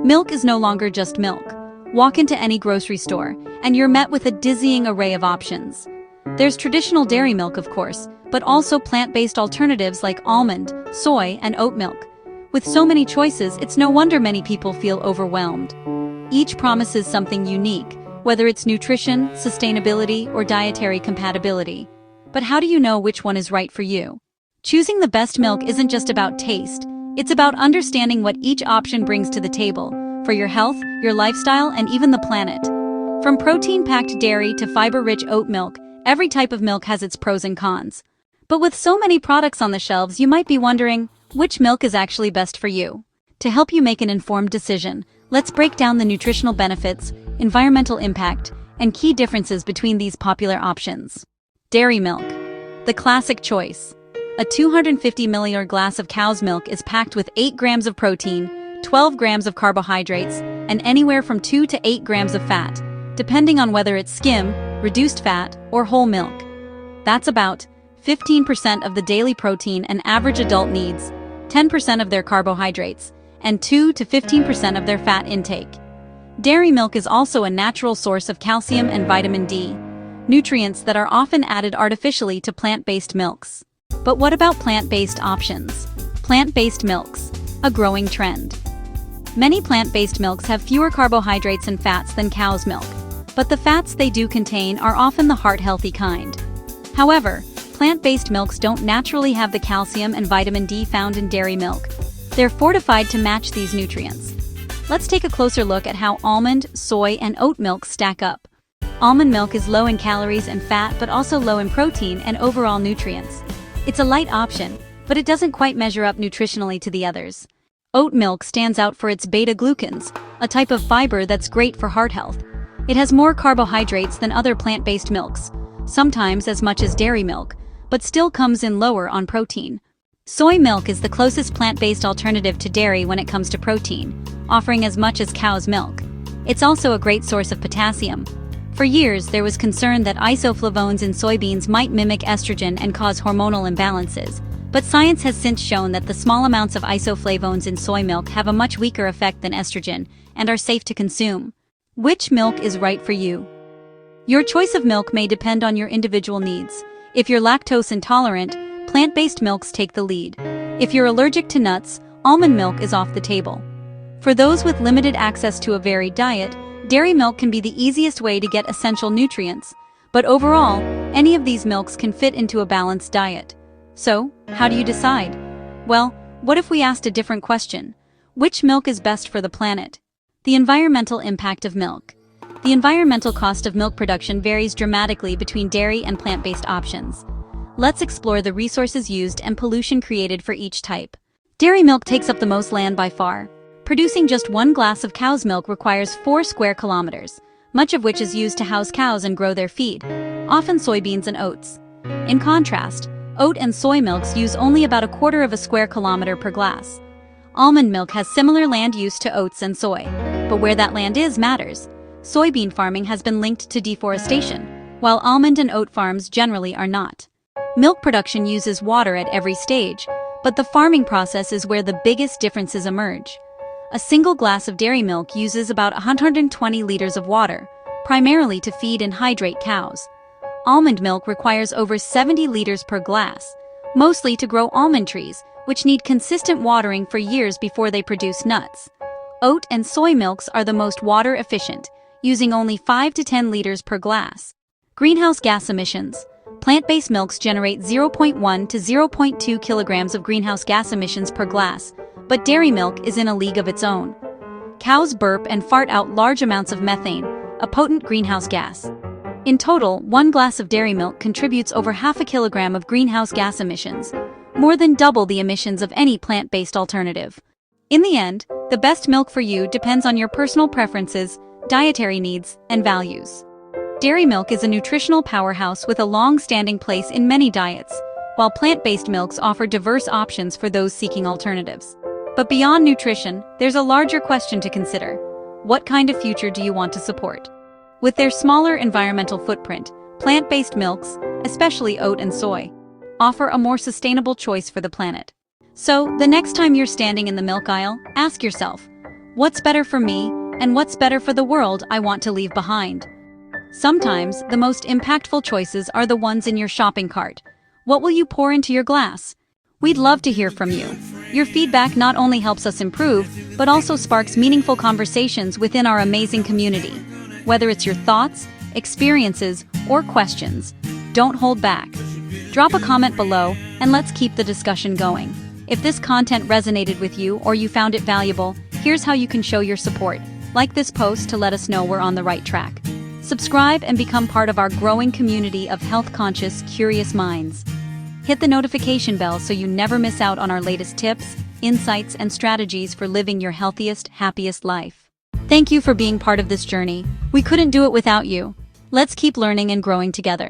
Milk is no longer just milk. Walk into any grocery store, and you're met with a dizzying array of options. There's traditional dairy milk, of course, but also plant-based alternatives like almond, soy, and oat milk. With so many choices, it's no wonder many people feel overwhelmed. Each promises something unique, whether it's nutrition, sustainability, or dietary compatibility. But how do you know which one is right for you? Choosing the best milk isn't just about taste. It's about understanding what each option brings to the table, for your health, your lifestyle, and even the planet. From protein-packed dairy to fiber-rich oat milk, every type of milk has its pros and cons. But with so many products on the shelves, you might be wondering, which milk is actually best for you? To help you make an informed decision, let's break down the nutritional benefits, environmental impact, and key differences between these popular options. Dairy milk, the classic choice. A 250 milliliter glass of cow's milk is packed with 8 grams of protein, 12 grams of carbohydrates, and anywhere from 2 to 8 grams of fat, depending on whether it's skim, reduced fat, or whole milk. That's about 15% of the daily protein an average adult needs, 10% of their carbohydrates, and 2 to 15% of their fat intake. Dairy milk is also a natural source of calcium and vitamin D, nutrients that are often added artificially to plant-based milks. But what about plant-based options? Plant-based milks, a growing trend. Many plant-based milks have fewer carbohydrates and fats than cow's milk, but the fats they do contain are often the heart-healthy kind. However, plant-based milks don't naturally have the calcium and vitamin D found in dairy milk. They're fortified to match these nutrients. Let's take a closer look at how almond, soy, and oat milk stack up. Almond milk is low in calories and fat, but also low in protein and overall nutrients. It's a light option, but it doesn't quite measure up nutritionally to the others. Oat milk stands out for its beta-glucans, a type of fiber that's great for heart health. It has more carbohydrates than other plant-based milks, sometimes as much as dairy milk, but still comes in lower on protein. Soy milk is the closest plant-based alternative to dairy when it comes to protein, offering as much as cow's milk. It's also a great source of potassium. For years, there was concern that isoflavones in soybeans might mimic estrogen and cause hormonal imbalances, but science has since shown that the small amounts of isoflavones in soy milk have a much weaker effect than estrogen and are safe to consume. Which milk is right for you? Your choice of milk may depend on your individual needs. If you're lactose intolerant, plant-based milks take the lead. If you're allergic to nuts, almond milk is off the table. For those with limited access to a varied diet, dairy milk can be the easiest way to get essential nutrients. But overall, any of these milks can fit into a balanced diet. So, how do you decide? Well, what if we asked a different question? Which milk is best for the planet? The environmental impact of milk. The environmental cost of milk production varies dramatically between dairy and plant-based options. Let's explore the resources used and pollution created for each type. Dairy milk takes up the most land by far. Producing just 1 glass of cow's milk requires 4 square kilometers, much of which is used to house cows and grow their feed, often soybeans and oats. In contrast, oat and soy milks use only about 1/4 of a square kilometer per glass. Almond milk has similar land use to oats and soy, but where that land is matters. Soybean farming has been linked to deforestation, while almond and oat farms generally are not. Milk production uses water at every stage, but the farming process is where the biggest differences emerge. A single glass of dairy milk uses about 120 liters of water, primarily to feed and hydrate cows. Almond milk requires over 70 liters per glass, mostly to grow almond trees, which need consistent watering for years before they produce nuts. Oat and soy milks are the most water efficient, using only 5 to 10 liters per glass. Greenhouse gas emissions. Plant-based milks generate 0.1 to 0.2 kilograms of greenhouse gas emissions per glass, but dairy milk is in a league of its own. Cows burp and fart out large amounts of methane, a potent greenhouse gas. In total, 1 glass of dairy milk contributes over half a kilogram of greenhouse gas emissions, more than double the emissions of any plant-based alternative. In the end, the best milk for you depends on your personal preferences, dietary needs, and values. Dairy milk is a nutritional powerhouse with a long-standing place in many diets, while plant-based milks offer diverse options for those seeking alternatives. But beyond nutrition, there's a larger question to consider. What kind of future do you want to support? With their smaller environmental footprint, plant-based milks, especially oat and soy, offer a more sustainable choice for the planet. So, the next time you're standing in the milk aisle, ask yourself, What's better for me, and what's better for the world I want to leave behind? Sometimes, the most impactful choices are the ones in your shopping cart. What will you pour into your glass? We'd love to hear from you. Your feedback not only helps us improve, but also sparks meaningful conversations within our amazing community. Whether it's your thoughts, experiences, or questions, don't hold back. Drop a comment below, and let's keep the discussion going. If this content resonated with you or you found it valuable, here's how you can show your support. Like this post to let us know we're on the right track. Subscribe and become part of our growing community of health-conscious, curious minds. Hit the notification bell so you never miss out on our latest tips, insights, and strategies for living your healthiest, happiest life. Thank you for being part of this journey. We couldn't do it without you. Let's keep learning and growing together.